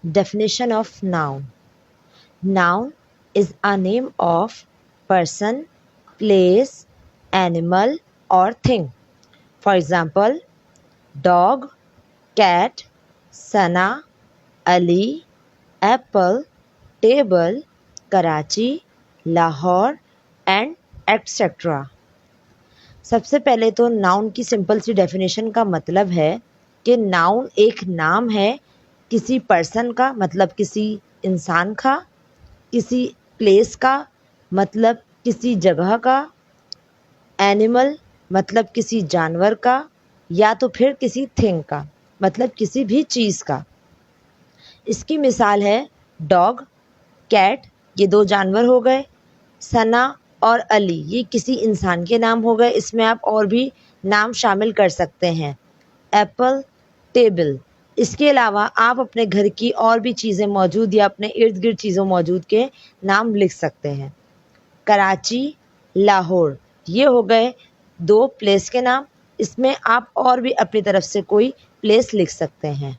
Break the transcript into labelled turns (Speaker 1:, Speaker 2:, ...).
Speaker 1: Definition of noun. Noun is a name of person, place, animal or thing. For example, dog, cat, Sana, Ali, apple, table, Karachi, Lahore and etc. सबसे पहले तो noun की simple सी definition का मतलब है कि noun एक नाम है किसी पर्सन का, मतलब किसी इंसान का, किसी प्लेस का, मतलब किसी जगह का, एनिमल मतलब किसी जानवर का, या तो फिर किसी थिंग का मतलब किसी भी चीज़ का। इसकी मिसाल है डॉग, कैट, ये दो जानवर हो गए, सना और अली ये किसी इंसान के नाम हो गए, इसमें आप और भी नाम शामिल कर सकते हैं, एप्पल, टेबल। इसके अलावा आप अपने घर की और भी चीज़ें मौजूद या अपने इर्द गिर्द चीज़ों मौजूद के नाम लिख सकते हैं। कराची, लाहौर ये हो गए दो प्लेस के नाम, इसमें आप और भी अपनी तरफ से कोई प्लेस लिख सकते हैं।